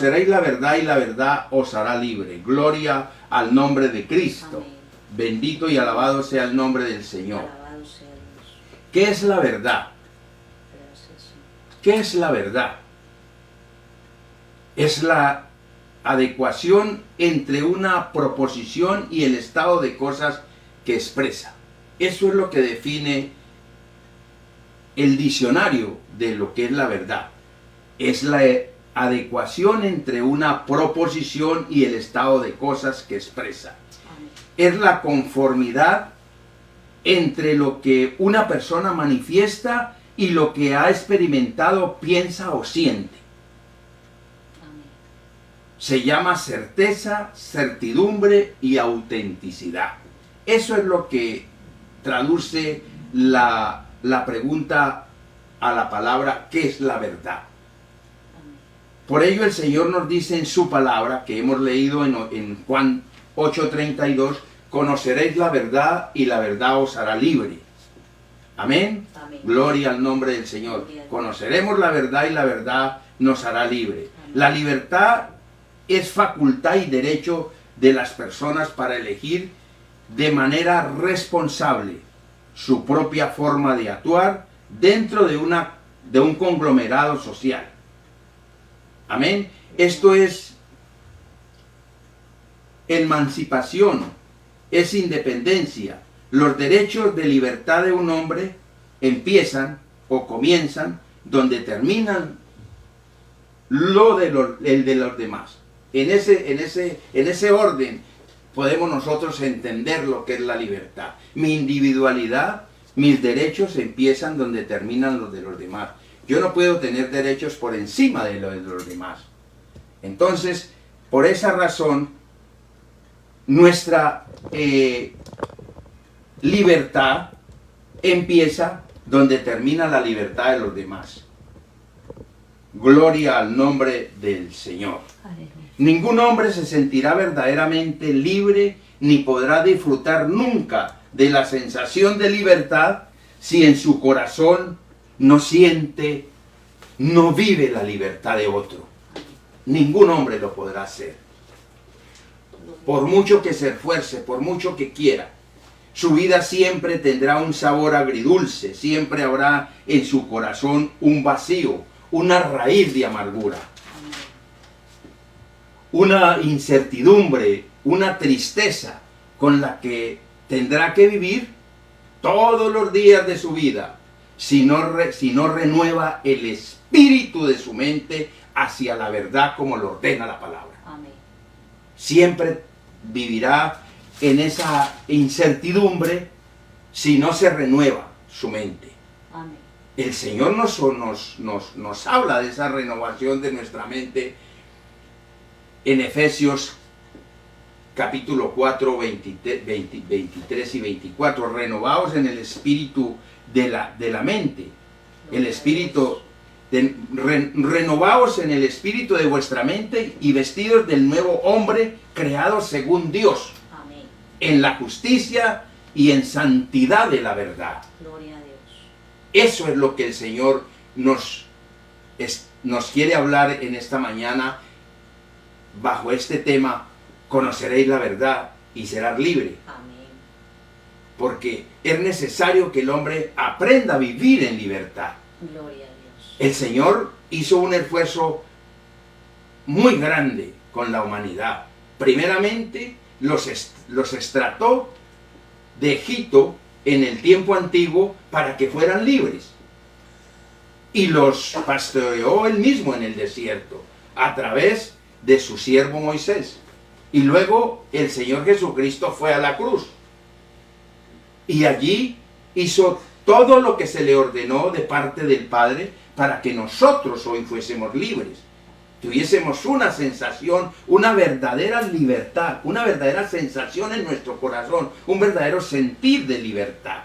Conoceréis la verdad y la verdad os hará libre. Gloria al nombre de Cristo. Amén. Bendito y alabado sea el nombre del Señor. Alabado sea Dios. ¿Qué es la verdad? Gracias, Señor. ¿Qué es la verdad? Es la adecuación entre una proposición y el estado de cosas que expresa. Eso es lo que define el diccionario de lo que es la verdad. Es la adecuación entre una proposición y el estado de cosas que expresa. Amén. Es la conformidad entre lo que una persona manifiesta y lo que ha experimentado, piensa o siente. Amén. Se llama certeza, certidumbre y autenticidad. Eso es lo que traduce la pregunta a la palabra ¿qué es la verdad? Amén. Por ello el Señor nos dice en su palabra, que hemos leído en Juan 8:32, conoceréis la verdad y la verdad os hará libre. Amén. Amén. Gloria al nombre del Señor. Gloria a Dios. Conoceremos la verdad y la verdad nos hará libre. Amén. La libertad es facultad y derecho de las personas para elegir de manera responsable su propia forma de actuar dentro de un conglomerado social. Amén. Esto es emancipación, es independencia. Los derechos de libertad de un hombre empiezan o comienzan donde terminan el de los demás. En ese orden podemos nosotros entender lo que es la libertad. Mi individualidad, mis derechos empiezan donde terminan los de los demás. Yo no puedo tener derechos por encima de los demás. Entonces, por esa razón, nuestra libertad empieza donde termina la libertad de los demás. Gloria al nombre del Señor. Aleluya. Ningún hombre se sentirá verdaderamente libre ni podrá disfrutar nunca de la sensación de libertad si en su corazón no siente, no vive la libertad de otro. Ningún hombre lo podrá hacer. Por mucho que se esfuerce, por mucho que quiera, su vida siempre tendrá un sabor agridulce, siempre habrá en su corazón un vacío, una raíz de amargura, una incertidumbre, una tristeza con la que tendrá que vivir todos los días de su vida si no renueva el espíritu de su mente hacia la verdad como lo ordena la palabra. Amén. Siempre vivirá en esa incertidumbre si no se renueva su mente. Amén. El Señor nos habla de esa renovación de nuestra mente en Efesios capítulo 4, 23 y 24. Renovaos en el espíritu de la mente. El espíritu, renovaos en el espíritu de vuestra mente y vestidos del nuevo hombre creado según Dios, Amén. en la justicia y en santidad de la verdad. Gloria a Dios. Eso es lo que el Señor nos quiere hablar en esta mañana bajo este tema: conoceréis la verdad y serás libre. Amén. Porque es necesario que el hombre aprenda a vivir en libertad. Gloria a Dios. El Señor hizo un esfuerzo muy grande con la humanidad. Primeramente los extrató de Egipto en el tiempo antiguo para que fueran libres. Y los pastoreó él mismo en el desierto a través de su siervo Moisés. Y luego el Señor Jesucristo fue a la cruz. Y allí hizo todo lo que se le ordenó de parte del Padre para que nosotros hoy fuésemos libres. Tuviésemos una sensación, una verdadera libertad, una verdadera sensación en nuestro corazón, un verdadero sentir de libertad.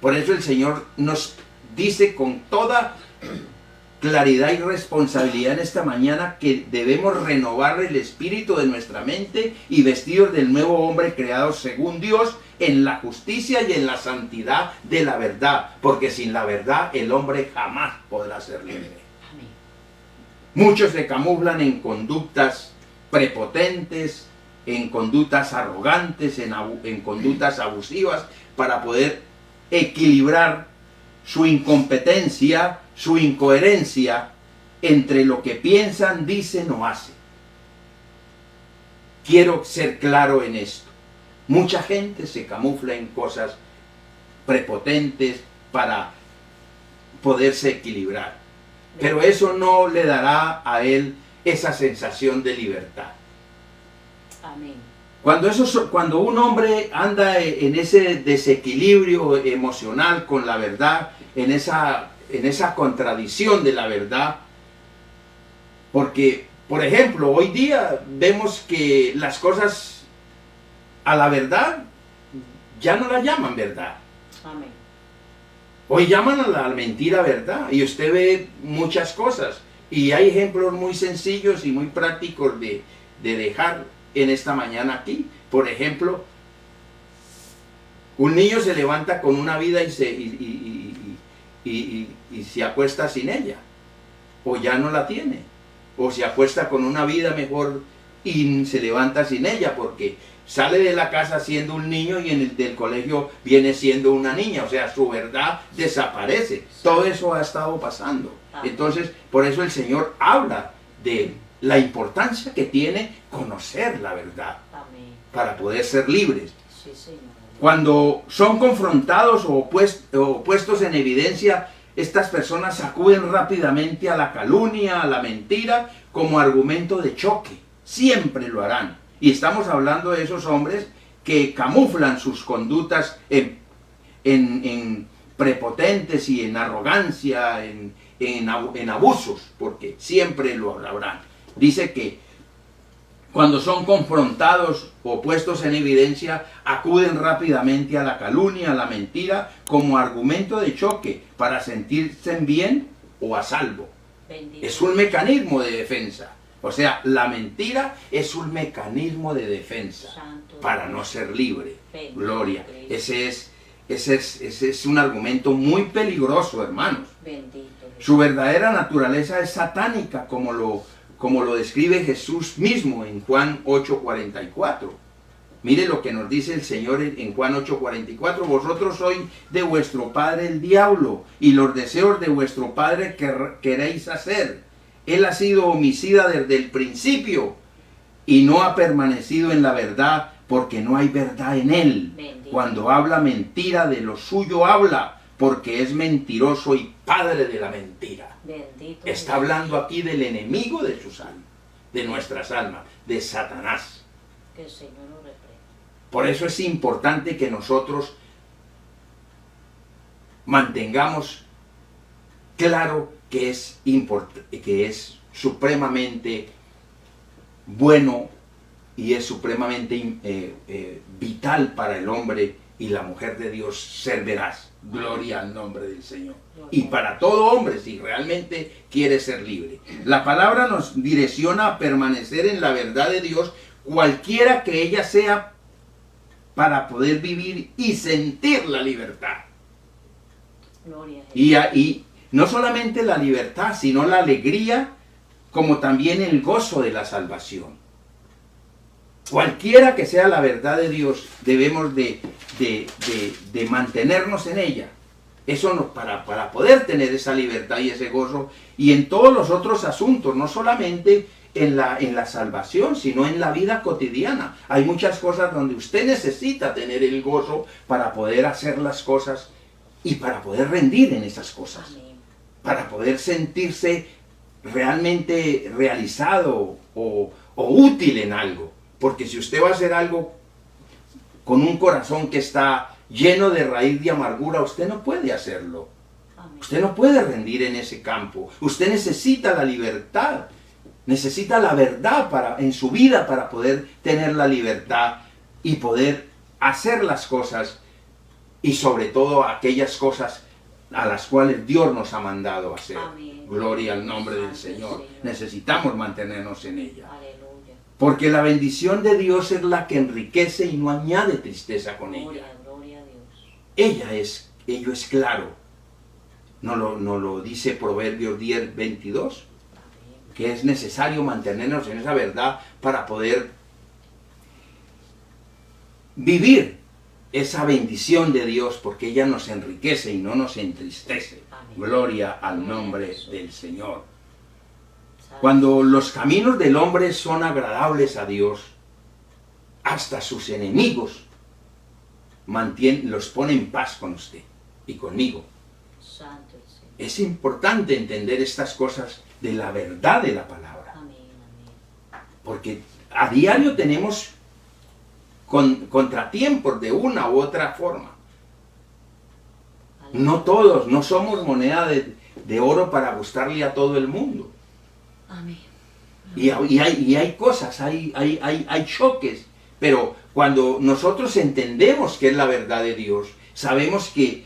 Por eso el Señor nos dice con toda claridad y responsabilidad en esta mañana que debemos renovar el espíritu de nuestra mente y vestidos del nuevo hombre creado según Dios en la justicia y en la santidad de la verdad, porque sin la verdad el hombre jamás podrá ser libre. Amén. Muchos se camuflan en conductas prepotentes, en conductas arrogantes, en conductas abusivas, para poder equilibrar su incompetencia, su incoherencia entre lo que piensan, dicen o hacen. Quiero ser claro en esto. Mucha gente se camufla en cosas prepotentes para poderse equilibrar. Pero eso no le dará a él esa sensación de libertad. Amén. Cuando un hombre anda en ese desequilibrio emocional con la verdad, en esa contradicción de la verdad, porque, por ejemplo, hoy día vemos que las cosas a la verdad ya no la llaman verdad. Amén. Hoy llaman a la mentira verdad, y usted ve muchas cosas, y hay ejemplos muy sencillos y muy prácticos de dejar en esta mañana aquí. Por ejemplo, un niño se levanta con una vida y se acuesta sin ella, o ya no la tiene, o se acuesta con una vida mejor y se levanta sin ella, porque sale de la casa siendo un niño y en el del colegio viene siendo una niña, o sea, su verdad desaparece. Todo eso ha estado pasando. Entonces, por eso el Señor habla de la importancia que tiene conocer la verdad. Amén. Para poder ser libres. Sí, Señor. Cuando son confrontados o puestos en evidencia, estas personas acuden rápidamente a la calumnia, a la mentira, como argumento de choque. Siempre lo harán. Y estamos hablando de esos hombres que camuflan sus conductas en prepotentes y en arrogancia, en abusos, porque siempre lo habrán. Dice que cuando son confrontados o puestos en evidencia, acuden rápidamente a la calumnia, a la mentira, como argumento de choque para sentirse bien o a salvo. Bendito. Es un mecanismo de defensa. O sea, la mentira es un mecanismo de defensa Santo para Dios. no ser libre. Bendito Gloria. Cristo. Ese es un argumento muy peligroso, hermanos. Bendito. Su verdadera naturaleza es satánica, como lo describe Jesús mismo en Juan 8:44. Mire lo que nos dice el Señor en Juan 8:44. Vosotros sois de vuestro padre el diablo, y los deseos de vuestro padre queréis hacer. Él ha sido homicida desde el principio y no ha permanecido en la verdad, porque no hay verdad en él. Bendito. Cuando habla mentira, de lo suyo habla, porque es mentiroso y padre de la mentira. Bendito. Está hablando aquí del enemigo de sus almas, de nuestras almas, de Satanás. Que el Señor lo reprenda. Por eso es importante que nosotros mantengamos claro que es supremamente bueno y es supremamente vital para el hombre y la mujer de Dios ser veraz. Gloria al nombre del Señor. Y para todo hombre, si realmente quiere ser libre. La palabra nos direcciona a permanecer en la verdad de Dios, cualquiera que ella sea, para poder vivir y sentir la libertad. Gloria a Jesús. Y no solamente la libertad, sino la alegría, como también el gozo de la salvación. Cualquiera que sea la verdad de Dios, debemos de mantenernos en ella. Eso para poder tener esa libertad y ese gozo, y en todos los otros asuntos, no solamente en la salvación, sino en la vida cotidiana. Hay muchas cosas donde usted necesita tener el gozo para poder hacer las cosas y para poder rendir en esas cosas. Amén. Para poder sentirse realmente realizado o útil en algo. Porque si usted va a hacer algo con un corazón que está lleno de raíz de amargura, usted no puede hacerlo. Amén. Usted no puede rendir en ese campo. Usted necesita la libertad. Necesita la verdad en su vida para poder tener la libertad y poder hacer las cosas, y sobre todo aquellas cosas a las cuales Dios nos ha mandado hacer. Amén. Gloria al nombre del Santo Señor. Señor. Necesitamos mantenernos en ella. Aleluya. Porque la bendición de Dios es la que enriquece y no añade tristeza con ella. Gloria a Dios. Ello es claro. No lo dice Proverbios 10:22. Amén. que es necesario mantenernos en esa verdad para poder vivir esa bendición de Dios, porque ella nos enriquece y no nos entristece. Amén. Gloria al nombre del Señor. Cuando los caminos del hombre son agradables a Dios, hasta sus enemigos los pone en paz con usted y conmigo. Santo el Señor. Es importante entender estas cosas de la verdad de la palabra. Amén, amén. Porque a diario tenemos contratiempos de una u otra forma. Aleluya. No todos, no somos moneda de oro para gustarle a todo el mundo. Amén. Y hay cosas, hay choques. Pero cuando nosotros entendemos que es la verdad de Dios, sabemos que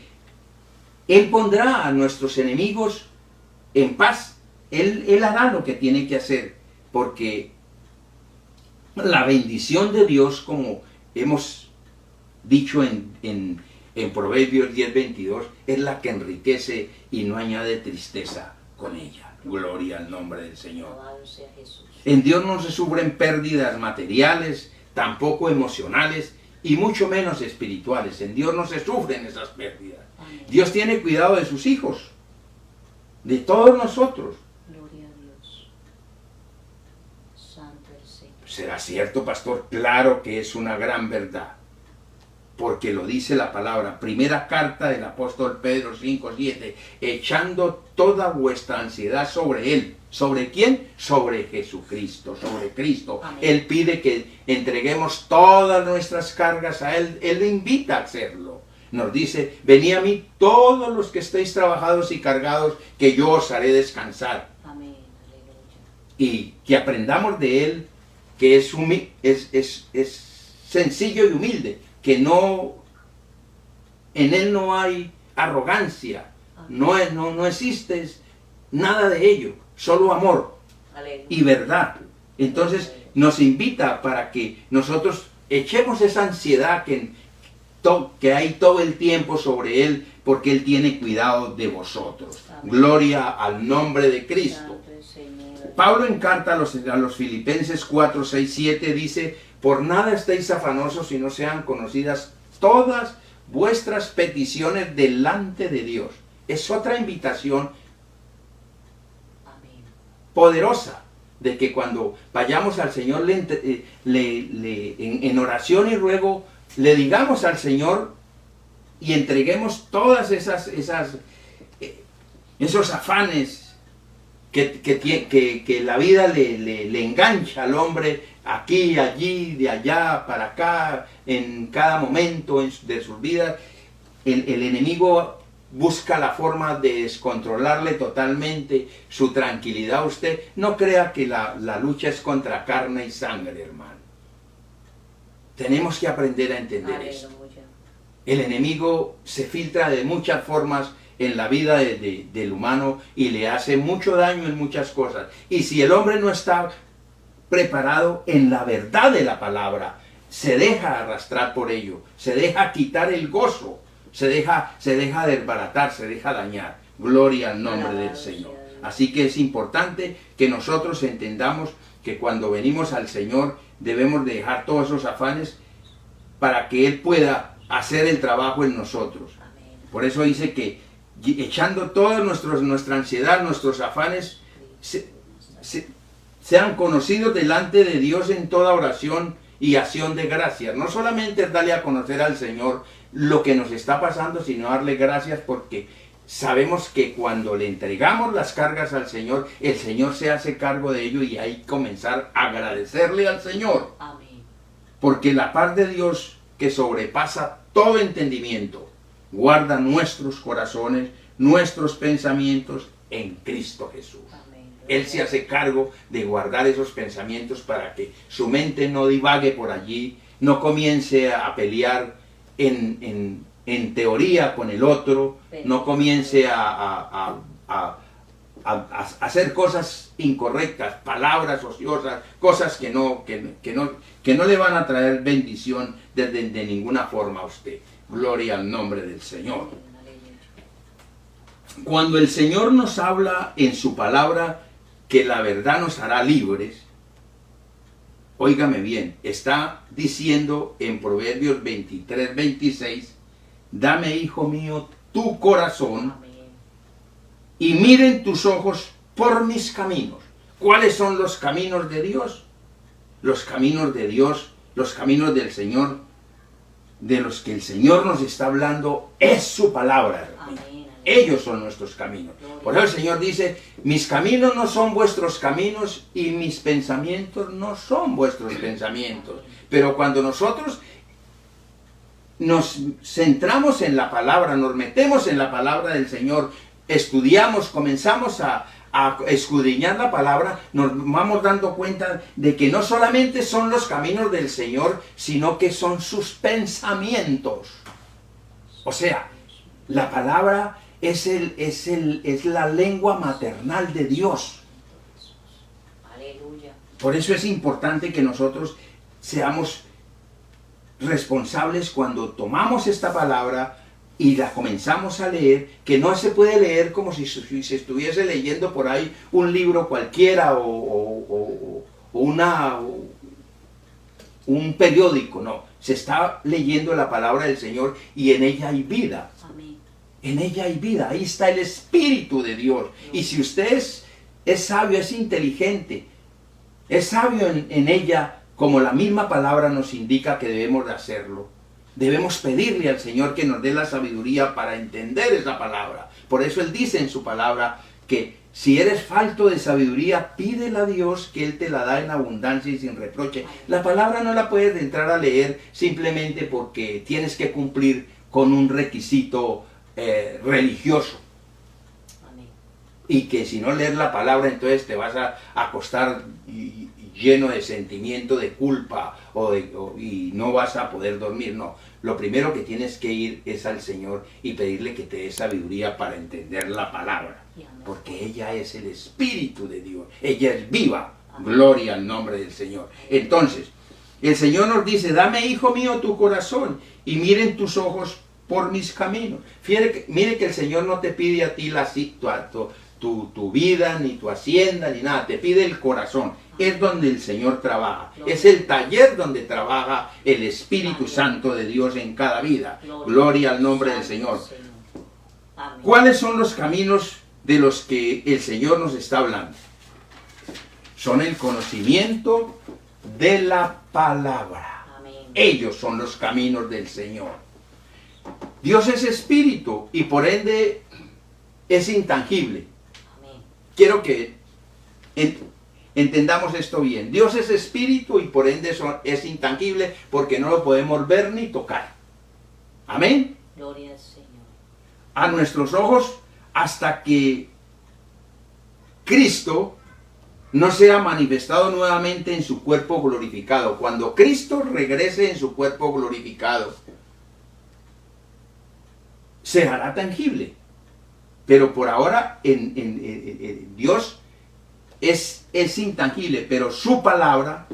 Él pondrá a nuestros enemigos en paz. Él hará lo que tiene que hacer. Porque la bendición de Dios, como hemos dicho en Proverbios 10:22, es la que enriquece y no añade tristeza con ella. Gloria al nombre del Señor. Alabado sea Jesús. En Dios no se sufren pérdidas materiales, tampoco emocionales y mucho menos espirituales. En Dios no se sufren esas pérdidas. Amén. Dios tiene cuidado de sus hijos, de todos nosotros. Gloria a Dios. Santo el Señor. ¿Será cierto, pastor? Claro que es una gran verdad, porque lo dice la palabra. Primera carta del apóstol Pedro 5:7, echando toda vuestra ansiedad sobre Él. ¿Sobre quién? Sobre Jesucristo, sobre Cristo. Amén. Él pide que entreguemos todas nuestras cargas a Él. Él le invita a hacerlo. Nos dice, venid a mí todos los que estéis trabajados y cargados, que yo os haré descansar. Amén. Aleluya. Y que aprendamos de Él, que es sencillo y humilde, que no, en Él no hay arrogancia, no existe nada de ello, solo amor Aleluya. y verdad. Entonces nos invita para que nosotros echemos esa ansiedad que hay todo el tiempo sobre Él, porque Él tiene cuidado de vosotros. Amén. Gloria al nombre de Cristo. Santo el Señor. Pablo en carta a los Filipenses 4, 6, 7 dice, por nada estéis afanosos si no sean conocidas todas vuestras peticiones delante de Dios. Es otra invitación Amén. poderosa de que cuando vayamos al Señor en oración y ruego, le digamos al Señor y entreguemos todas esos afanes que la vida le engancha al hombre aquí, allí, de allá, para acá, en cada momento de sus vidas. El enemigo busca la forma de descontrolarle totalmente su tranquilidad a usted. No crea que la lucha es contra carne y sangre, hermano. Tenemos que aprender a entender esto. Aleluya. El enemigo se filtra de muchas formas en la vida del humano y le hace mucho daño en muchas cosas. Y si el hombre no está preparado en la verdad de la palabra, se deja arrastrar por ello, se deja quitar el gozo, se deja desbaratar, se deja dañar. Gloria al nombre del Señor. Así que es importante que nosotros entendamos que cuando venimos al Señor debemos de dejar todos esos afanes para que Él pueda hacer el trabajo en nosotros. Amén. Por eso dice que echando toda nuestra ansiedad, nuestros afanes, sean conocidos delante de Dios en toda oración y acción de gracias. No solamente es darle a conocer al Señor lo que nos está pasando, sino darle gracias porque sabemos que cuando le entregamos las cargas al Señor, el Señor se hace cargo de ello y hay que comenzar a agradecerle al Señor. Amén. Porque la paz de Dios que sobrepasa todo entendimiento, guarda nuestros corazones, nuestros pensamientos en Cristo Jesús. Amén. Él se hace cargo de guardar esos pensamientos para que su mente no divague por allí, no comience a pelear en teoría con el otro, no comience a hacer cosas incorrectas, palabras ociosas, cosas que no le van a traer bendición de ninguna forma a usted. Gloria al nombre del Señor. Cuando el Señor nos habla en su palabra, que la verdad nos hará libres, óigame bien, está diciendo en Proverbios 23, 26, dame, hijo mío, tu corazón Amén. y miren tus ojos por mis caminos. ¿Cuáles son los caminos de Dios? Los caminos de Dios, los caminos del Señor, de los que el Señor nos está hablando, es su palabra, hermano. Amén. Ellos son nuestros caminos. Por eso el Señor dice, mis caminos no son vuestros caminos y mis pensamientos no son vuestros pensamientos. Pero cuando nosotros nos centramos en la palabra, nos metemos en la palabra del Señor, estudiamos, comenzamos a escudriñar la palabra, nos vamos dando cuenta de que no solamente son los caminos del Señor, sino que son sus pensamientos. O sea, la palabra es la lengua maternal de Dios. Aleluya. Por eso es importante que nosotros seamos responsables cuando tomamos esta palabra y la comenzamos a leer, que no se puede leer como si se estuviese leyendo por ahí un libro cualquiera o un periódico, no. Se está leyendo la palabra del Señor y en ella hay vida. Amén. En ella hay vida, ahí está el Espíritu de Dios. Y si usted es sabio, es inteligente, es sabio en ella, como la misma palabra nos indica que debemos de hacerlo, debemos pedirle al Señor que nos dé la sabiduría para entender esa palabra. Por eso Él dice en su palabra que si eres falto de sabiduría, pídela a Dios que Él te la da en abundancia y sin reproche. La palabra no la puedes entrar a leer simplemente porque tienes que cumplir con un requisito religioso. Amén. Y que si no lees la palabra, entonces te vas a acostar lleno de sentimiento de culpa y no vas a poder dormir. No, lo primero que tienes que ir es al Señor y pedirle que te dé sabiduría para entender la palabra, porque ella es el Espíritu de Dios, ella es viva. Gloria al nombre del Señor. Entonces, el Señor nos dice, dame, hijo mío, tu corazón y miren tus ojos por mis caminos. Mire que el Señor no te pide a ti tu vida, ni tu hacienda, ni nada, te pide el corazón. Es donde el Señor trabaja, es el taller donde trabaja el Espíritu Santo de Dios en cada vida. Gloria al nombre del Señor. ¿Cuáles son los caminos de los que el Señor nos está hablando? Son el conocimiento de la palabra. Ellos son los caminos del Señor. Dios es espíritu y por ende es intangible. Quiero que entendamos esto bien. Dios es espíritu y por ende es intangible porque no lo podemos ver ni tocar. Amén. Gloria al Señor. A nuestros ojos, hasta que Cristo no sea manifestado nuevamente en su cuerpo glorificado. Cuando Cristo regrese en su cuerpo glorificado, se hará tangible. Pero por ahora Dios es intangible, pero su palabra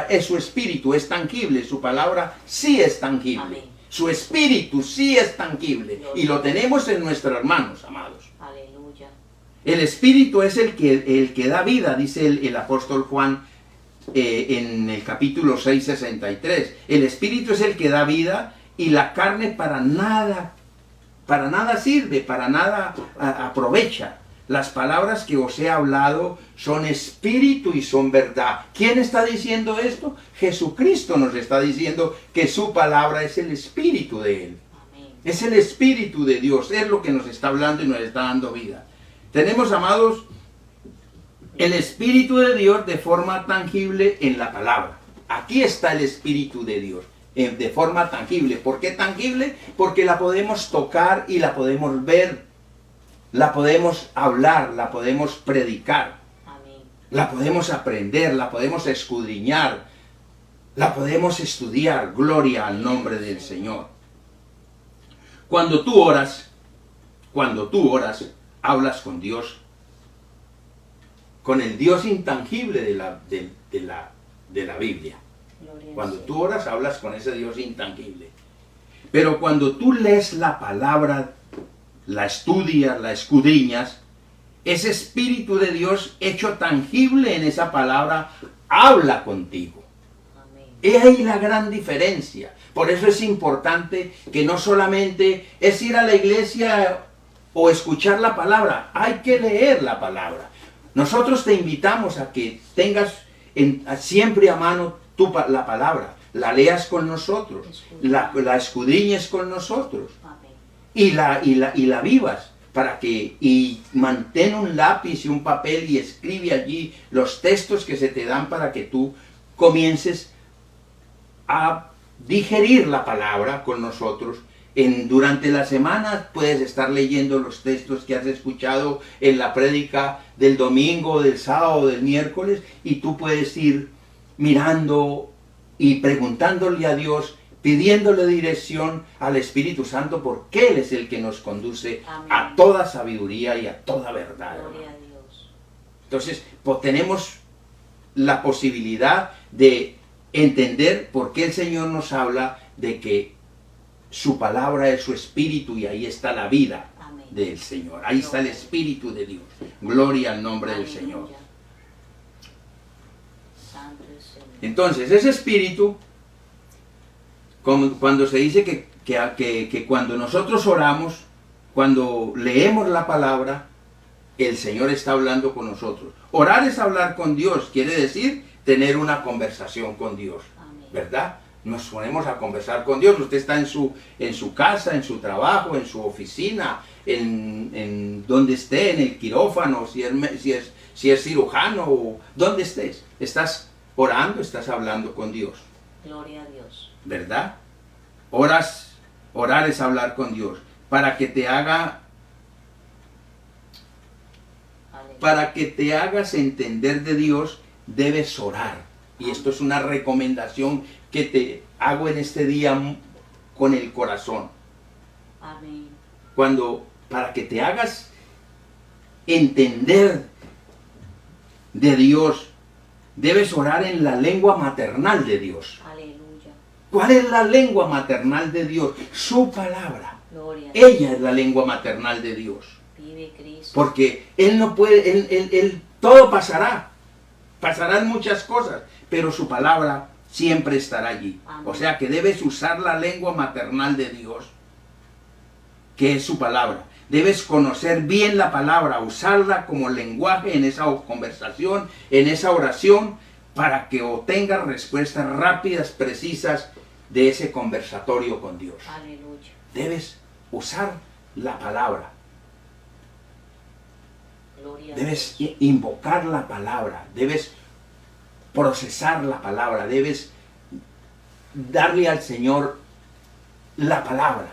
es su espíritu, es tangible, su palabra sí es tangible. Amén. Su espíritu sí es tangible y lo tenemos en nuestras manos, amados. Aleluya. El espíritu es el que da vida, dice el apóstol Juan en el capítulo 6, 63. El espíritu es el que da vida y la carne para nada sirve, para nada aprovecha. Las palabras que os he hablado son espíritu y son verdad. ¿Quién está diciendo esto? Jesucristo nos está diciendo que su palabra es el espíritu de Él. Amén. Es el espíritu de Dios, es lo que nos está hablando y nos está dando vida. Tenemos, amados, el espíritu de Dios de forma tangible en la palabra. Aquí está el espíritu de Dios. De forma tangible. ¿Por qué tangible? Porque la podemos tocar y la podemos ver, la podemos hablar, la podemos predicar, Amén. la podemos aprender, la podemos escudriñar, la podemos estudiar. Gloria al nombre del Señor. Cuando tú oras, hablas con Dios, con el Dios intangible de la Biblia. Cuando tú oras, hablas con ese Dios intangible. Pero cuando tú lees la palabra, la estudias, la escudriñas, ese Espíritu de Dios hecho tangible en esa palabra habla contigo. Amén. He ahí la gran diferencia. Por eso es importante que no solamente es ir a la iglesia o escuchar la palabra, hay que leer la palabra. Nosotros te invitamos a que tengas siempre a mano la palabra, la leas con nosotros, la escudriñes con nosotros Amén. y la vivas. Y mantén un lápiz y un papel y escribe allí los textos que se te dan para que tú comiences a digerir la palabra con nosotros. Durante la semana puedes estar leyendo los textos que has escuchado en la prédica del domingo, del sábado, del miércoles, y tú puedes ir mirando y preguntándole a Dios, pidiéndole dirección al Espíritu Santo, porque Él es el que nos conduce Amén. a toda sabiduría y a toda verdad. Gloria Hermano. a Dios. Entonces, pues, tenemos la posibilidad de entender por qué el Señor nos habla de que su palabra es su espíritu y ahí está la vida Amén. del Señor. Ahí está el Espíritu de Dios. Gloria al nombre del Aleluya. Señor. Santo el Señor. Entonces, ese espíritu, cuando se dice que cuando nosotros oramos, cuando leemos la palabra, el Señor está hablando con nosotros. Orar es hablar con Dios, quiere decir tener una conversación con Dios, Amén. ¿verdad? Nos ponemos a conversar con Dios. Usted está en su casa, en su trabajo, en su oficina, en donde esté, en el quirófano, si es cirujano, o donde estés. Estás orando, estás hablando con Dios, Gloria a Dios. ¿verdad? Orar es hablar con Dios. Para que te Aleluya. hagas entender de Dios, debes orar. Y esto es una recomendación que te hago en este día con el corazón. Amén. Para que te hagas entender de Dios, debes orar en la lengua maternal de Dios. Aleluya. ¿Cuál es la lengua maternal de Dios? Su palabra. Gloria a Dios. Ella es la lengua maternal de Dios. Vive Cristo. Porque Él no puede, Él todo pasará. Pasarán muchas cosas, pero su palabra siempre estará allí. Amén. O sea que debes usar la lengua maternal de Dios, que es su palabra. Debes conocer bien la palabra, usarla como lenguaje en esa conversación, en esa oración, para que obtengas respuestas rápidas, precisas de ese conversatorio con Dios. Aleluya. Debes usar la palabra. Gloria a Debes Dios. invocar la palabra, debes procesar la palabra, debes darle al Señor la palabra,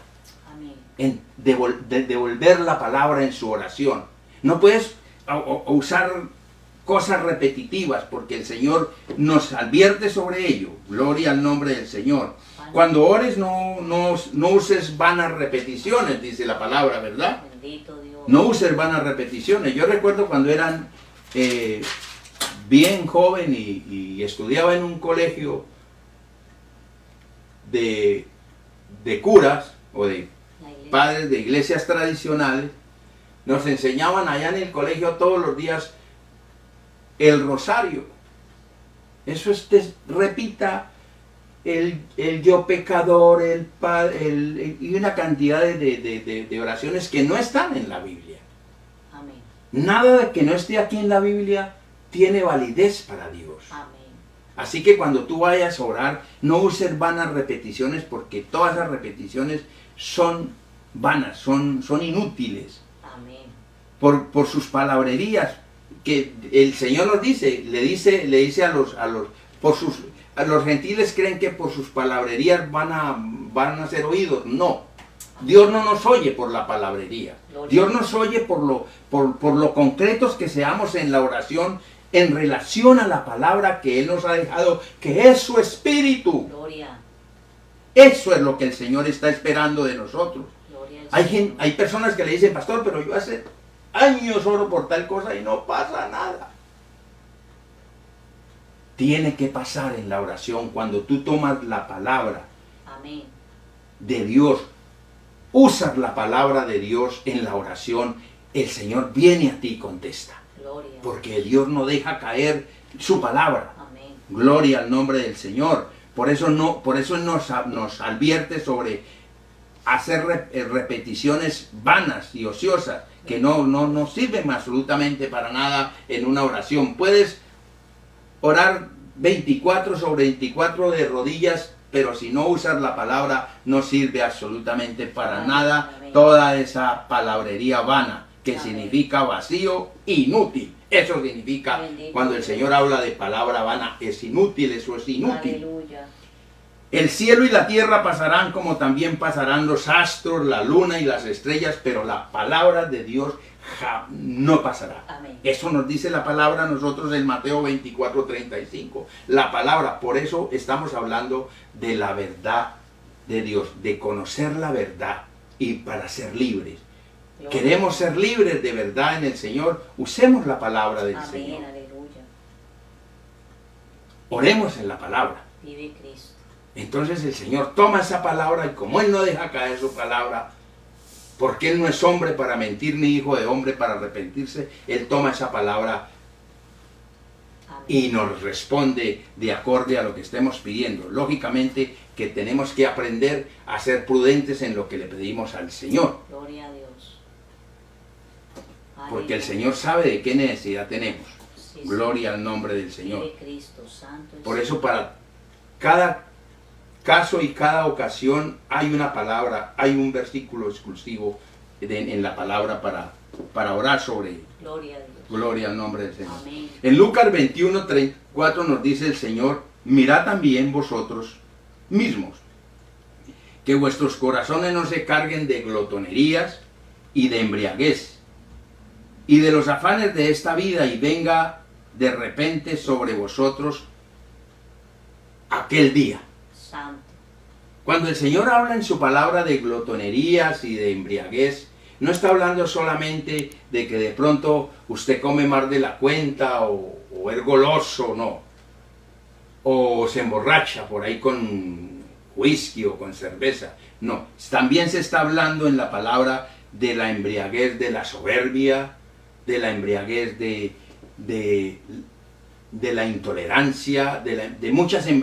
Amén. devolver la palabra en su oración. No puedes usar cosas repetitivas porque el Señor nos advierte sobre ello. Gloria al nombre del Señor. Amén. Cuando ores no uses vanas repeticiones, dice la palabra, ¿verdad? Bendito Dios. No uses vanas repeticiones. Yo recuerdo cuando eran bien joven y estudiaba en un colegio de curas o de La iglesia. padres de iglesias tradicionales, nos enseñaban allá en el colegio todos los días el rosario. Eso es, repita el yo pecador, y una cantidad de oraciones que no están en la Biblia. Amén. Nada de que no esté aquí en la Biblia tiene validez para Dios. Amén. Así que cuando tú vayas a orar, no uses vanas repeticiones, porque todas las repeticiones son vanas, son inútiles Amén. por sus palabrerías, que el Señor nos dice, le dice a los gentiles, creen que por sus palabrerías van a ser oídos. No, Dios no nos oye por la palabrería. Gloria. Dios nos oye por lo concretos que seamos en la oración en relación a la palabra que Él nos ha dejado, que es su Espíritu. Gloria. Eso es lo que el Señor está esperando de nosotros. Gloria al Señor. Hay personas que le dicen, pastor, pero yo hace años oro por tal cosa y no pasa nada. Tiene que pasar en la oración cuando tú tomas la palabra Amén. de Dios, usas la palabra de Dios en la oración, el Señor viene a ti y contesta. Gloria. Porque Dios no deja caer su palabra. Amén. Gloria al nombre del Señor. Por eso nos advierte sobre hacer repeticiones vanas y ociosas que no sirven absolutamente para nada en una oración. Puedes orar 24 sobre 24 de rodillas, pero si no usas la palabra no sirve absolutamente para Amén. nada. Amén. Toda esa palabrería vana que Amén. significa vacío, inútil. Eso significa, Bendito cuando el Dios. Señor habla de palabra vana, es inútil, eso es inútil. Aleluya. El cielo y la tierra pasarán, como también pasarán los astros, la luna y las estrellas, pero la palabra de Dios no pasará. Amén. Eso nos dice la palabra a nosotros en Mateo 24:35. La palabra, por eso estamos hablando de la verdad de Dios, de conocer la verdad y para ser libres. Gloria. Queremos ser libres de verdad en el Señor, usemos la palabra del Amén. Señor. Aleluya. Oremos en la palabra. Vive Cristo. Entonces el Señor toma esa palabra y como Él no deja caer su palabra, porque Él no es hombre para mentir ni hijo de hombre para arrepentirse, Él toma esa palabra Amén. y nos responde de acorde a lo que estemos pidiendo. Lógicamente que tenemos que aprender a ser prudentes en lo que le pedimos al Señor, Gloria a Dios. porque el Aleluya. Señor sabe de qué necesidad tenemos. Sí, Gloria al nombre del Señor. Vive Cristo, santo. Por eso para cada caso y cada ocasión hay una palabra, hay un versículo exclusivo en la palabra para orar sobre ello. Gloria a Dios. Gloria al nombre del Señor. Amén. En Lucas 21:34 nos dice el Señor, mirad también vosotros mismos, que vuestros corazones no se carguen de glotonerías y de embriaguez, y de los afanes de esta vida, y venga de repente sobre vosotros aquel día. Santo. Cuando el Señor habla en su palabra de glotonerías y de embriaguez, no está hablando solamente de que de pronto usted come más de la cuenta o es goloso, no. O se emborracha por ahí con whisky o con cerveza. No, también se está hablando en la palabra de la embriaguez de la soberbia, de la embriaguez de la intolerancia,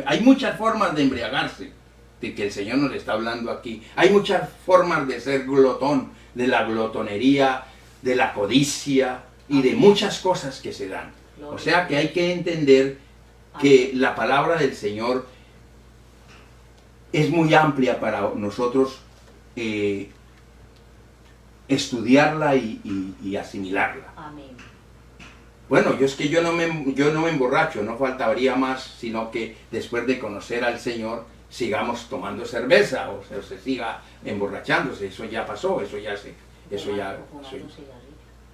hay muchas formas de embriagarse, de que el Señor nos está hablando aquí. Hay muchas formas de ser glotón, de la glotonería, de la codicia y de muchas cosas que se dan. O sea que hay que entender que la palabra del Señor es muy amplia para nosotros estudiarla y asimilarla. Amén. Bueno, yo no me emborracho, no faltaría más, sino que después de conocer al Señor sigamos tomando cerveza o se siga emborrachándose. Eso ya pasó,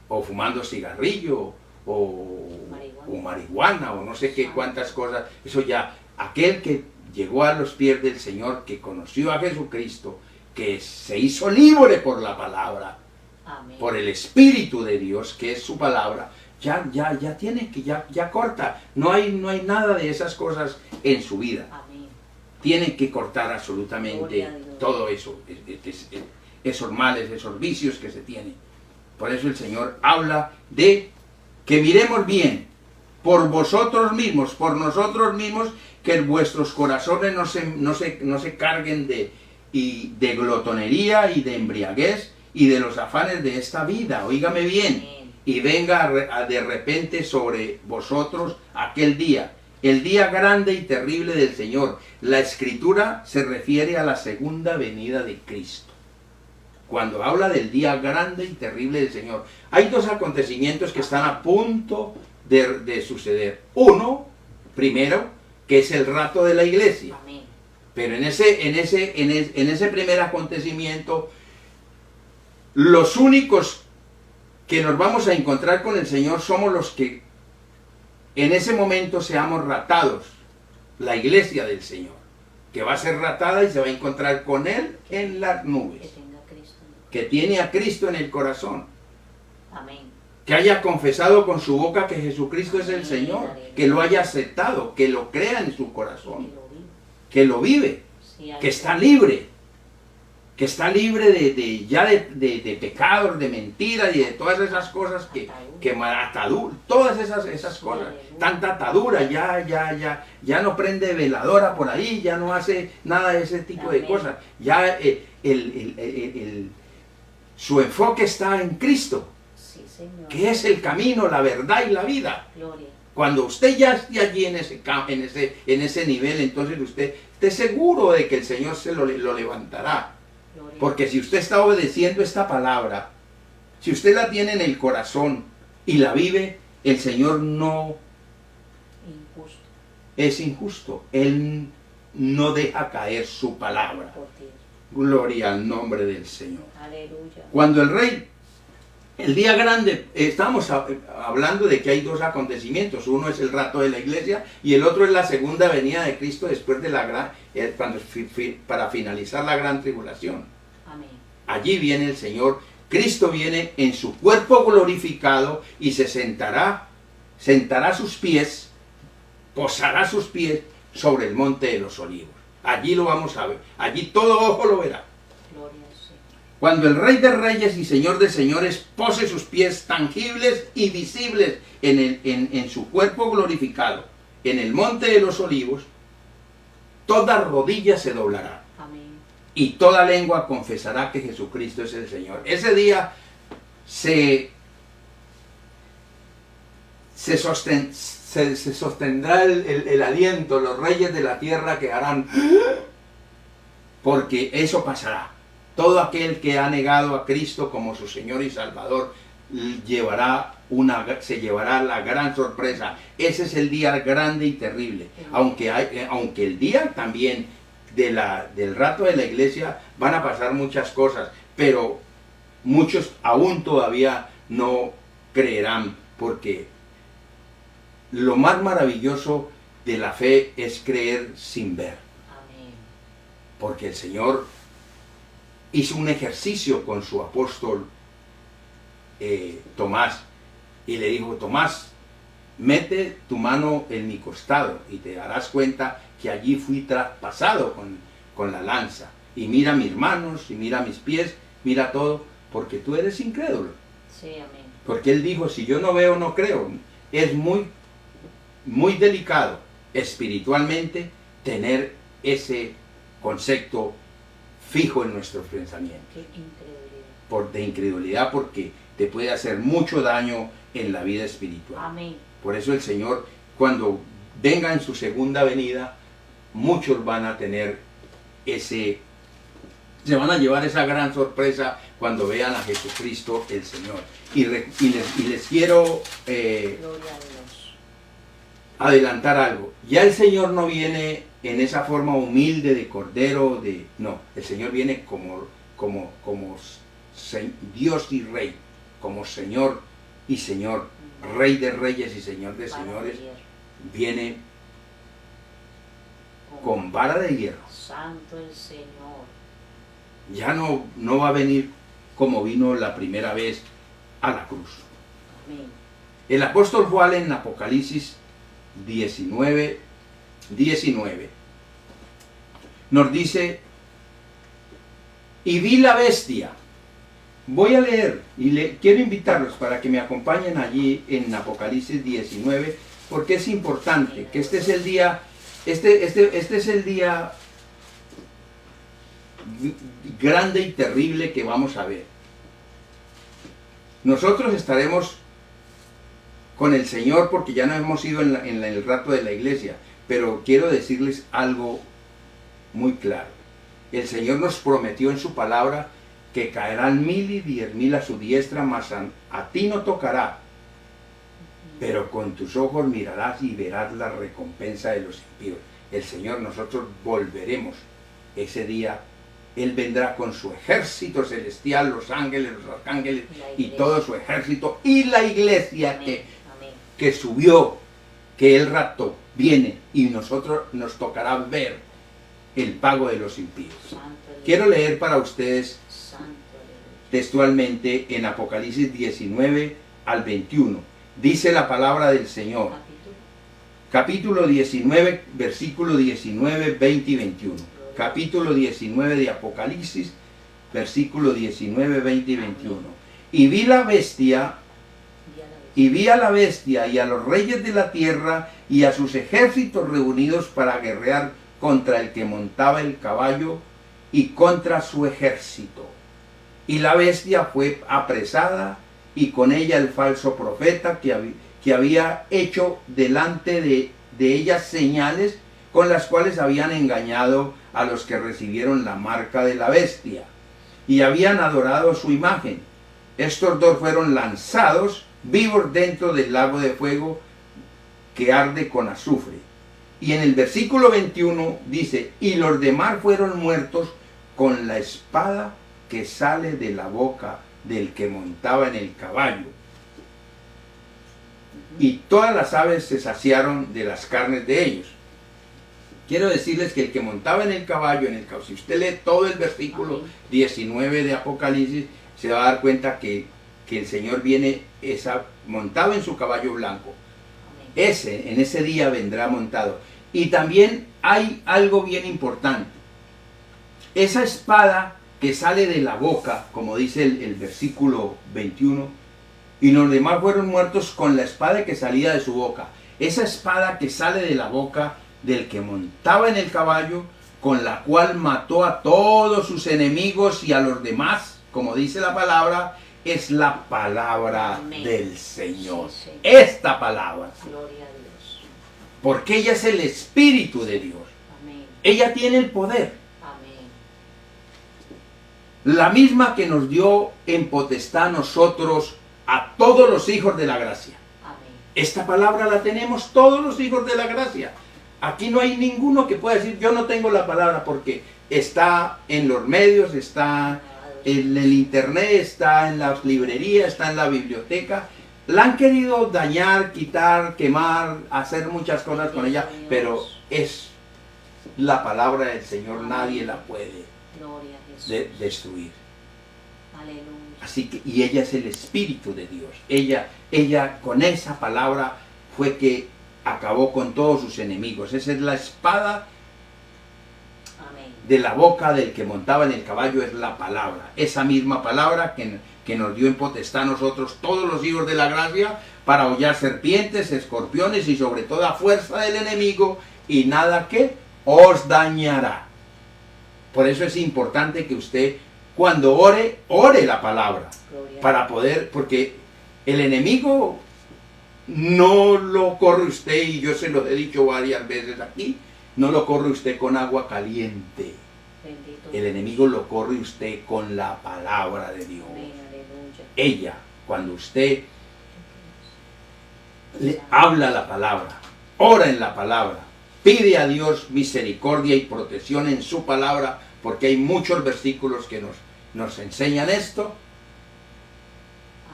o fumando cigarrillo o marihuana o no sé qué cuántas cosas. Eso ya, aquel que llegó a los pies del Señor, que conoció a Jesucristo, que se hizo libre por la palabra, Amén. por el Espíritu de Dios, que es su palabra, ya tiene que, ya corta. No hay nada de esas cosas en su vida. Amén. Tienen que cortar absolutamente Gloria a Dios. todo eso, esos males, esos vicios que se tienen. Por eso el Señor habla de que miremos bien por vosotros mismos, por nosotros mismos, que vuestros corazones no se carguen de glotonería y de embriaguez y de los afanes de esta vida. Oígame bien. Amén. Y venga de repente sobre vosotros aquel día, el día grande y terrible del Señor. La Escritura se refiere a la segunda venida de Cristo. Cuando habla del día grande y terrible del Señor, hay dos acontecimientos que están a punto de suceder. Uno, primero, que es el rapto de la iglesia. Amén. Pero en ese primer acontecimiento, los únicos que nos vamos a encontrar con el Señor somos los que en ese momento seamos raptados, la iglesia del Señor, que va a ser raptada y se va a encontrar con Él en las nubes, Que tenga Cristo. que tiene a Cristo en el corazón, Amén. que haya confesado con su boca que Jesucristo es el Señor, que lo haya aceptado, que lo crea en su Que corazón, lo vive. que lo vive, Sí, que aleluya. está libre, que está libre de pecados, de mentiras y de todas esas cosas que atadura, todas esas cosas, tanta atadura, ya no prende veladora por ahí, ya no hace nada de ese tipo de cosas, ya su enfoque está en Cristo, Sí, Señor. que es el camino, la verdad y la vida. Gloria. Cuando usted ya esté allí en ese nivel, entonces usted esté seguro de que el Señor se lo levantará. Gloria. Porque si usted está obedeciendo esta palabra, si usted la tiene en el corazón y la vive, el Señor no Injusto es injusto. Él no deja caer su palabra. por ti. Gloria al nombre del Señor. Aleluya. Cuando el rey, el día grande, estamos hablando de que hay dos acontecimientos. Uno es el rapto de la iglesia y el otro es la segunda venida de Cristo después de la gran, para finalizar la gran tribulación. Amén. Allí viene el Señor. Cristo viene en su cuerpo glorificado y se sentará sus pies, posará sus pies sobre el monte de los olivos. Allí lo vamos a ver. Allí todo ojo lo verá. Gloria al Señor. Cuando el Rey de Reyes y Señor de Señores pose sus pies tangibles y visibles en su cuerpo glorificado, en el monte de los olivos, toda rodilla se doblará Amén. y toda lengua confesará que Jesucristo es el Señor. Ese día se sostendrá el aliento, los reyes de la tierra quedarán, porque eso pasará. Todo aquel que ha negado a Cristo como su Señor y Salvador se llevará la gran sorpresa. Ese es el día grande y terrible. Aunque el día también del rapto de la iglesia van a pasar muchas cosas, pero muchos aún todavía no creerán, porque lo más maravilloso de la fe es creer sin ver. Amén. Porque el Señor hizo un ejercicio con su apóstol Tomás y le dijo: Tomás, mete tu mano en mi costado y te darás cuenta que allí fui traspasado con la lanza. Y mira mis manos y mira mis pies, mira todo, porque tú eres incrédulo. Sí, amén. Porque él dijo: si yo no veo, no creo. Es muy delicado espiritualmente tener ese concepto fijo en nuestros pensamientos. Qué incredulidad. De incredulidad, porque te puede hacer mucho daño en la vida espiritual. Amén. Por eso el Señor, cuando venga en su segunda venida, muchos van a tener se van a llevar esa gran sorpresa cuando vean a Jesucristo el Señor. Y les quiero Gloria a Dios. adelantar algo. Ya el Señor no viene en esa forma humilde de cordero, no, el Señor viene como Dios y Rey, como Señor y Señor, Rey de Reyes y Señor de Señores. Viene con vara de hierro. Santo el Señor. Ya no va a venir como vino la primera vez a la cruz. Amén. El apóstol Juan en Apocalipsis 19 nos dice: y vi la bestia. Voy a leer y quiero invitarlos para que me acompañen allí en Apocalipsis 19, porque es importante que este es el día, este es el día grande y terrible que vamos a ver. Nosotros estaremos con el Señor porque ya no hemos ido en el rapto de la iglesia, pero quiero decirles algo muy claro. El Señor nos prometió en su palabra que caerán 1000 y 10,000 a su diestra, mas a ti no tocará, pero con tus ojos mirarás y verás la recompensa de los impíos. El Señor, nosotros volveremos ese día. Él vendrá con su ejército celestial, los ángeles, los arcángeles y todo su ejército, y la iglesia Amén. que subió, que Él raptó, viene, y nosotros nos tocará ver el pago de los impíos. Quiero leer para ustedes textualmente en Apocalipsis 19 al 21. Dice la palabra del Señor. Capítulo 19, versículo 19, 20 y 21. Capítulo 19 de Apocalipsis, versículo 19, 20 y 21. Y vi la bestia, y vi a la bestia y a los reyes de la tierra y a sus ejércitos reunidos para guerrear contra el que montaba el caballo y contra su ejército. Y la bestia fue apresada y con ella el falso profeta que había hecho delante de ella señales con las cuales habían engañado a los que recibieron la marca de la bestia y habían adorado su imagen. Estos dos fueron lanzados vivos dentro del lago de fuego que arde con azufre. Y en el versículo 21 dice, y los demás fueron muertos con la espada que sale de la boca del que montaba en el caballo. Y todas las aves se saciaron de las carnes de ellos. Quiero decirles que el que montaba en el caballo, si usted lee todo el versículo 19 de Apocalipsis, se va a dar cuenta que el Señor viene montado en su caballo blanco. En ese día vendrá montado. Y también hay algo bien importante. Esa espada que sale de la boca, como dice el versículo 21, y los demás fueron muertos con la espada que salía de su boca. Esa espada que sale de la boca del que montaba en el caballo, con la cual mató a todos sus enemigos y a los demás, como dice la palabra, es la palabra Amén. Del Señor. Sí, Señor. Esta palabra. Gloria a Dios. Porque ella es el Espíritu de Dios. Amén. Ella tiene el poder. Amén. La misma que nos dio en potestad a nosotros, a todos los hijos de la gracia. Amén. Esta palabra la tenemos todos los hijos de la gracia. Aquí no hay ninguno que pueda decir, yo no tengo la palabra, porque está en los medios, está en el internet, está en las librerías, está en la biblioteca. La han querido dañar, quitar, quemar, hacer muchas cosas con ella, pero es la palabra del Señor, nadie la puede Gloria a Jesús. destruir. Aleluya. Así que, y ella es el Espíritu de Dios. Ella con esa palabra fue que acabó con todos sus enemigos. Esa es la espada Amén. de la boca del que montaba en el caballo, es la palabra. Esa misma palabra que nos dio en potestad a nosotros, todos los hijos de la gracia, para hollar serpientes, escorpiones y sobre toda fuerza del enemigo, y nada que os dañará. Por eso es importante que usted, cuando ore la palabra, Gloria para poder, porque el enemigo no lo corre usted, y yo se lo he dicho varias veces aquí, no lo corre usted con agua caliente. Bendito El Dios. enemigo lo corre usted con la palabra de Dios. Amén. Aleluya. Ella, cuando usted le habla la palabra, ora en la palabra, pide a Dios misericordia y protección en su palabra, porque hay muchos versículos que nos enseñan esto.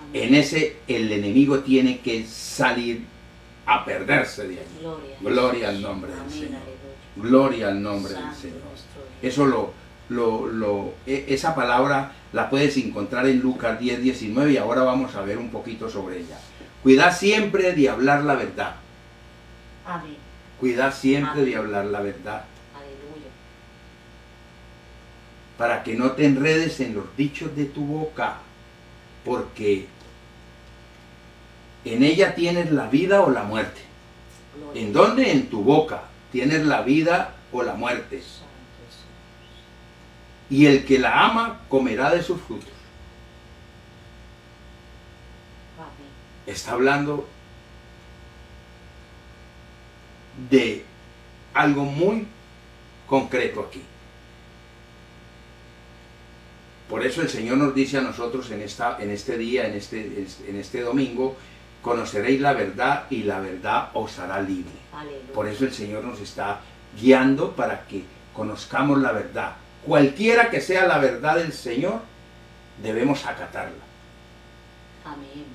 Amén. El enemigo tiene que salir a perderse de allí. Gloria, Gloria al nombre del Amén. Señor. Aleluya. Gloria al nombre del Santo Señor. nuestro Dios. Eso esa palabra la puedes encontrar en Lucas 10, 19, y ahora vamos a ver un poquito sobre ella. Cuidad siempre de hablar la verdad. Amén. Cuidad siempre Amén. de hablar la verdad, Aleluya. para que no te enredes en los dichos de tu boca, porque en ella tienes la vida o la muerte. Gloria. ¿En dónde? En tu boca tienes la vida o la muerte. Santo Señor. Y el que la ama comerá de sus frutos. Amén. Está hablando de algo muy concreto aquí. Por eso el Señor nos dice a nosotros en este día, en este domingo, conoceréis la verdad y la verdad os hará libre. Aleluya. Por eso el Señor nos está guiando para que conozcamos la verdad. Cualquiera que sea la verdad del Señor, debemos acatarla, Amén.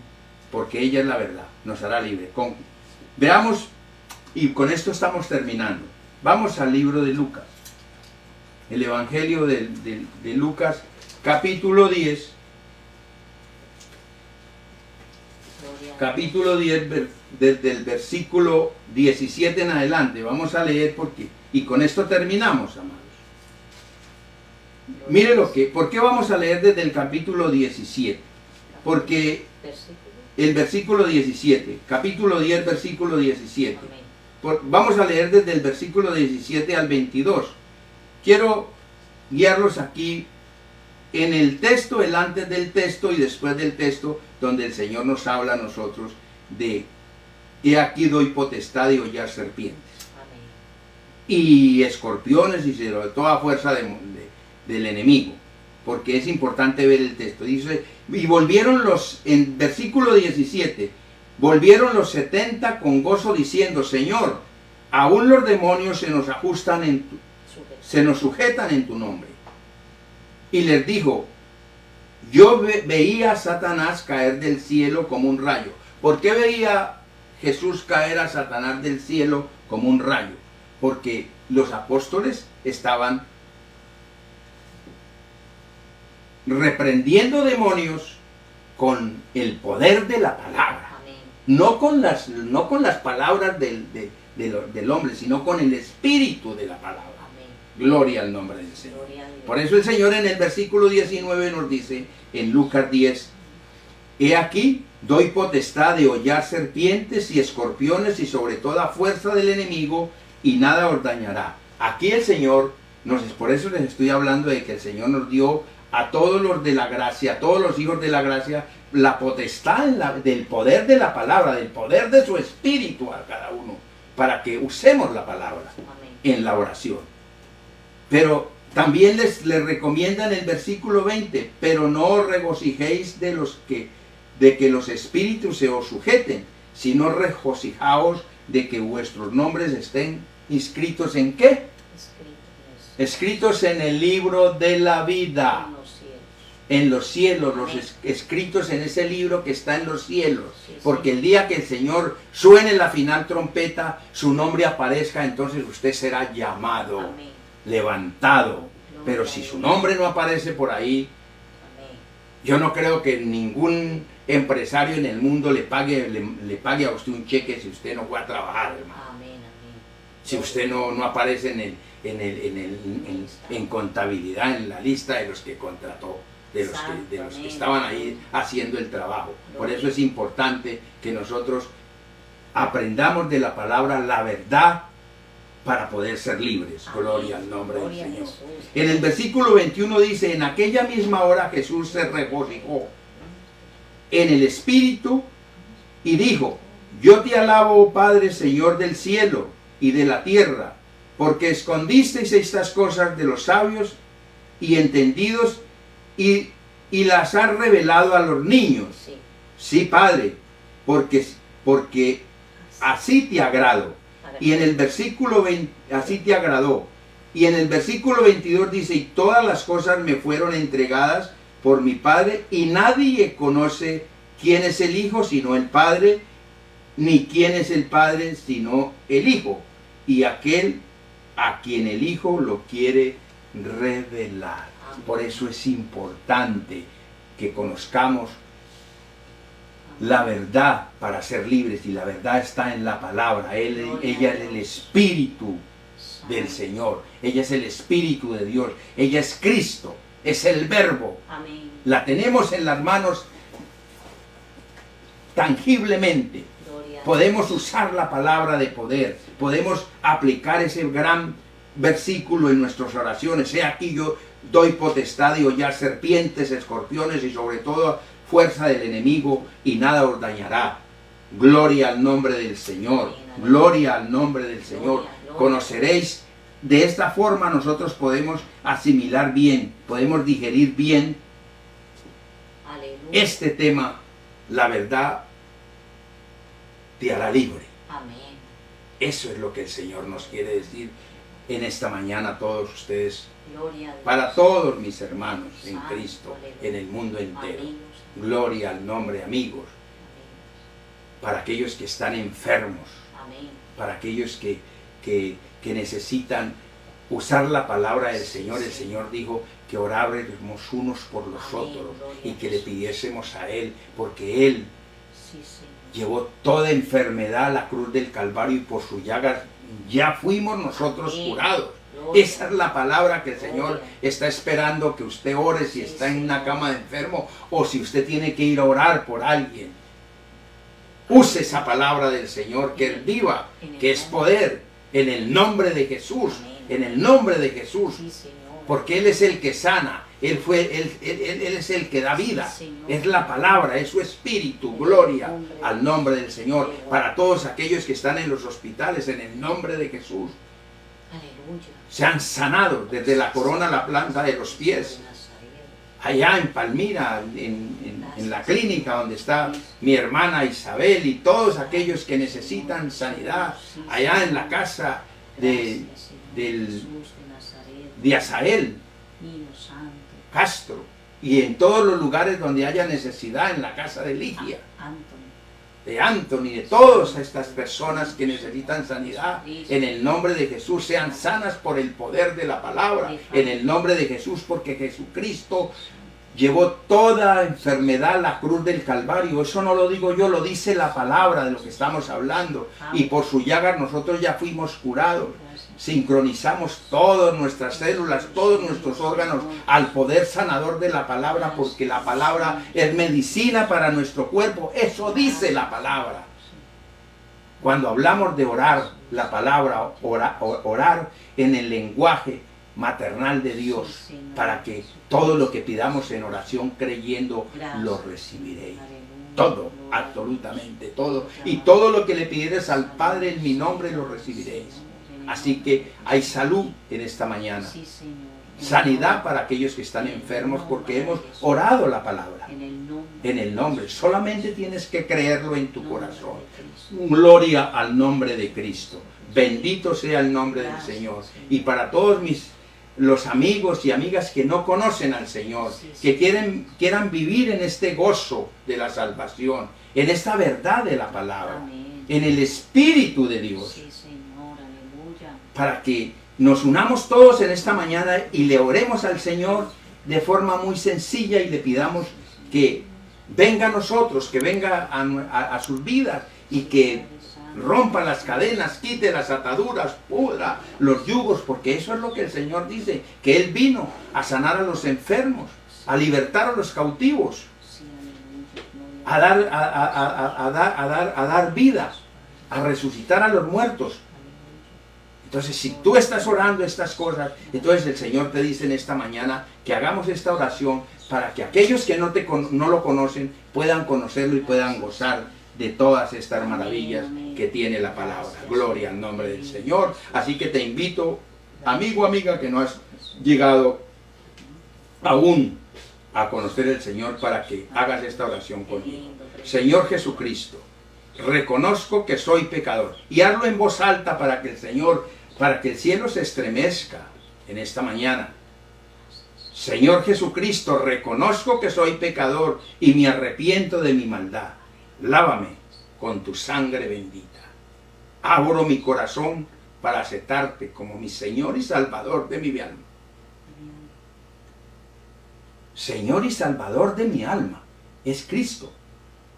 porque ella es la verdad, nos hará libre. Veamos, y con esto estamos terminando. Vamos al libro de Lucas, el Evangelio de Lucas, capítulo 10. Gloria a Capítulo 10, desde el versículo 17 en adelante. Vamos a leer porque, y con esto terminamos, amados. Mire ¿por qué vamos a leer desde el capítulo 17? Porque Versículo. el versículo 17, capítulo 10, versículo 17. Amén. Vamos a leer desde el versículo 17 al 22. Quiero guiarlos aquí en el texto, el antes del texto y después del texto, donde el Señor nos habla a nosotros de: he aquí doy potestad de hollar serpientes Amén. y escorpiones y de toda fuerza del enemigo. Porque es importante ver el texto. Dice: y volvieron en versículo 17, volvieron los 70 con gozo diciendo: Señor, aún los demonios se nos ajustan se nos sujetan en tu nombre. Y les dijo: yo veía a Satanás caer del cielo como un rayo. ¿Por qué veía Jesús caer a Satanás del cielo como un rayo? Porque los apóstoles estaban reprendiendo demonios con el poder de la palabra. Amén. No con las palabras del hombre, sino con el espíritu de la palabra. Amén. Gloria al nombre del Señor. Gloria a Dios. Por eso el Señor en el versículo 19 nos dice, en Lucas 10, he aquí, doy potestad de hollar serpientes y escorpiones y sobre toda fuerza del enemigo, y nada os dañará. Aquí el Señor, por eso les estoy hablando de que el Señor nos dio a todos los de la gracia, a todos los hijos de la gracia, la potestad del poder de la palabra, del poder de su espíritu a cada uno, para que usemos la palabra Amén. en la oración. Pero también les recomienda en el versículo 20, pero no os regocijéis de que los espíritus se os sujeten, sino regocijaos de que vuestros nombres estén inscritos ¿en qué? Escritos en el libro de la vida. En los cielos, escritos en ese libro que está en los cielos. Sí, sí. Porque el día que el Señor suene la final trompeta, su nombre aparezca, entonces usted será llamado, Amén. levantado. Gloria Pero a si Dios. su nombre no aparece por ahí, Amén. yo no creo que ningún empresario en el mundo le pague a usted un cheque si usted no fue a trabajar, hermano. Amén. Amén. Si usted no aparece en contabilidad, en la lista de los que contrató, de los que estaban ahí haciendo el trabajo. Por eso es importante que nosotros aprendamos de la palabra la verdad para poder ser libres. Amén. Gloria al nombre Gloria a del Señor. Jesús. En el versículo 21 dice: en aquella misma hora Jesús se regocijó en el Espíritu y dijo: yo te alabo, oh Padre, Señor del cielo y de la tierra, porque escondisteis estas cosas de los sabios y entendidos y las has revelado a los niños. Sí. Sí, Padre, porque así te agrado. Y en el versículo 20, así te agradó. Y en el versículo 22 dice: y todas las cosas me fueron entregadas por mi Padre, y nadie conoce quién es el Hijo sino el Padre, ni quién es el Padre sino el Hijo, y aquel a quien el Hijo lo quiere revelar. Amén. Por eso es importante que conozcamos la verdad para ser libres, y la verdad está en la palabra. Ella es el Espíritu del Señor, ella es el Espíritu de Dios, ella es Cristo, es el Verbo. Amén. La tenemos en las manos tangiblemente. Gloria a Podemos usar la palabra de poder, podemos aplicar ese gran versículo en nuestras oraciones. He aquí yo doy potestad de hollar serpientes, escorpiones y sobre todo fuerza del enemigo, y nada os dañará. Gloria al nombre del Señor, gloria al nombre del Señor. Conoceréis, de esta forma nosotros podemos asimilar bien, podemos digerir bien Aleluya. este tema. La verdad te hará libre. Amén. Eso es lo que el Señor nos quiere decir en esta mañana a todos ustedes, Gloria a Dios. para todos mis hermanos en Santo, Cristo, aleluya. en el mundo entero. Amigos. Gloria al nombre, amigos, para aquellos que están enfermos, Amén. para aquellos que necesitan usar la palabra del Señor. El Señor dijo que oráramos unos por los Amén, otros gloria y a que le Jesús. pidiésemos a Él, porque Él Sí, Señor. llevó toda enfermedad a la cruz del Calvario, y por sus llagas ya fuimos nosotros Amén. curados. Gloria Gloria. Esa es la palabra que el Señor Gloria. está esperando que usted ore si Sí, está en una Señor. cama de enfermo o si usted tiene que ir a orar por alguien. Use esa palabra del Señor que es viva, que es poder, en el nombre de Jesús, en el nombre de Jesús. Sí, Señor. Porque Él es el que sana, Él es el que da vida. Sí, Señor. Es la palabra, es su espíritu. Gloria al nombre del Señor. Para todos aquellos que están en los hospitales, en el nombre de Jesús, Aleluya. sean sanados desde la corona a la planta de los pies. Allá en Palmira, en la clínica donde está mi hermana Isabel y todos aquellos que necesitan sanidad, allá en la casa de Asael Castro y en todos los lugares donde haya necesidad, en la casa de Ligia, de Anthony, de todas estas personas que necesitan sanidad, en el nombre de Jesús, sean sanas por el poder de la palabra, en el nombre de Jesús, porque Jesucristo llevó toda enfermedad a la cruz del Calvario. Eso no lo digo yo, lo dice la palabra de lo que estamos hablando. Y por su llaga nosotros ya fuimos curados. Sincronizamos todas nuestras células, todos nuestros órganos al poder sanador de la palabra, porque la palabra es medicina para nuestro cuerpo. Eso dice la palabra. Cuando hablamos de orar, la palabra orar en el lenguaje maternal de Dios, para que todo lo que pidamos en oración creyendo lo recibiréis. Todo, absolutamente todo. Y todo lo que le pidieres al Padre en mi nombre lo recibiréis. Así que hay salud en esta mañana. Sanidad para aquellos que están enfermos, porque hemos orado la palabra. En el nombre. Solamente tienes que creerlo en tu corazón. Gloria al nombre de Cristo. Bendito sea el nombre del Señor. Y para todos los amigos y amigas que no conocen al Señor, que quieran vivir en este gozo de la salvación, en esta verdad de la palabra, en el Espíritu de Dios, para que nos unamos todos en esta mañana y le oremos al Señor de forma muy sencilla y le pidamos que venga a nosotros, que venga a sus vidas y que rompa las cadenas, quite las ataduras, pudra los yugos, porque eso es lo que el Señor dice, que Él vino a sanar a los enfermos, a libertar a los cautivos, a dar vida, a resucitar a los muertos. Entonces, si tú estás orando estas cosas, entonces el Señor te dice en esta mañana que hagamos esta oración para que aquellos que no lo conocen puedan conocerlo y puedan gozar de todas estas maravillas que tiene la palabra. Gloria al nombre del Señor. Así que te invito, amigo, amiga, que no has llegado aún a conocer el Señor, para que hagas esta oración conmigo. Señor Jesucristo, reconozco que soy pecador. Y hazlo en voz alta para que el cielo se estremezca en esta mañana. Señor Jesucristo, reconozco que soy pecador y me arrepiento de mi maldad. Lávame con tu sangre bendita. Abro mi corazón para aceptarte como mi Señor y Salvador de mi alma. Señor y Salvador de mi alma es Cristo.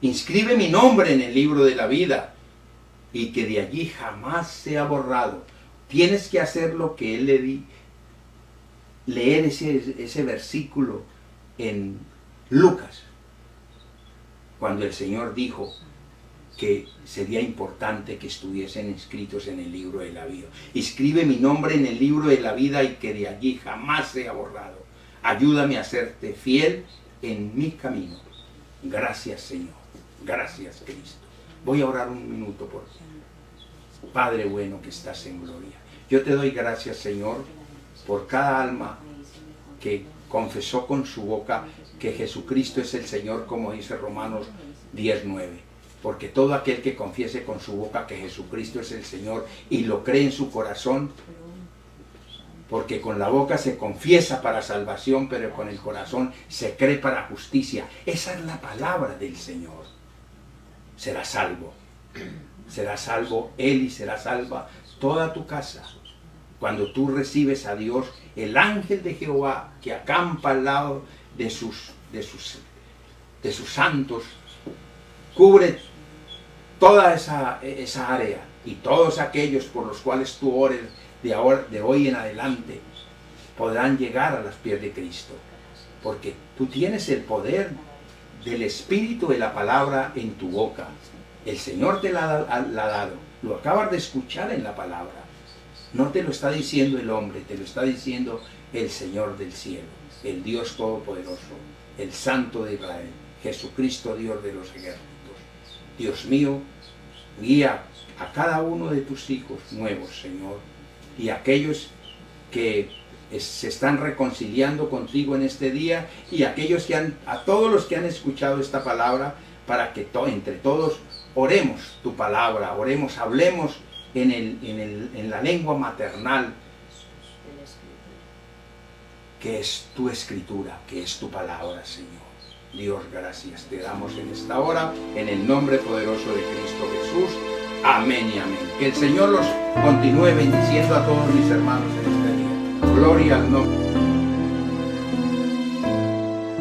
Inscribe mi nombre en el libro de la vida y que de allí jamás sea borrado. Tienes que hacer lo que Él le di. Leer ese versículo en Lucas, cuando el Señor dijo que sería importante que estuviesen inscritos en el libro de la vida. Escribe mi nombre en el libro de la vida y que de allí jamás sea borrado. Ayúdame a serte fiel en mi camino. Gracias, Señor. Gracias, Cristo. Voy a orar un minuto por ti. Padre bueno que estás en gloria, yo te doy gracias, Señor, por cada alma que confesó con su boca que Jesucristo es el Señor, como dice Romanos 10:9. Porque todo aquel que confiese con su boca que Jesucristo es el Señor y lo cree en su corazón, porque con la boca se confiesa para salvación, pero con el corazón se cree para justicia. Esa es la palabra del Señor. Será salvo. Será salvo él y será salva toda tu casa. Cuando tú recibes a Dios, el ángel de Jehová que acampa al lado de sus santos, cubre toda esa área, y todos aquellos por los cuales tú ores de hoy en adelante podrán llegar a los pies de Cristo. Porque tú tienes el poder del Espíritu de la palabra en tu boca. El Señor te la ha dado. Lo acabas de escuchar en la palabra. No te lo está diciendo el hombre, te lo está diciendo el Señor del cielo, el Dios Todopoderoso, el Santo de Israel, Jesucristo, Dios de los ejércitos. Dios mío, guía a cada uno de tus hijos nuevos, Señor, y aquellos que se están reconciliando contigo en este día, y aquellos a todos los que han escuchado esta palabra, para que entre todos oremos tu palabra, oremos, hablemos en la lengua maternal, que es tu escritura, que es tu palabra, Señor. Dios, gracias te damos en esta hora, en el nombre poderoso de Cristo Jesús. Amén y amén. Que el Señor los continúe bendiciendo a todos mis hermanos en este día. Gloria al nombre.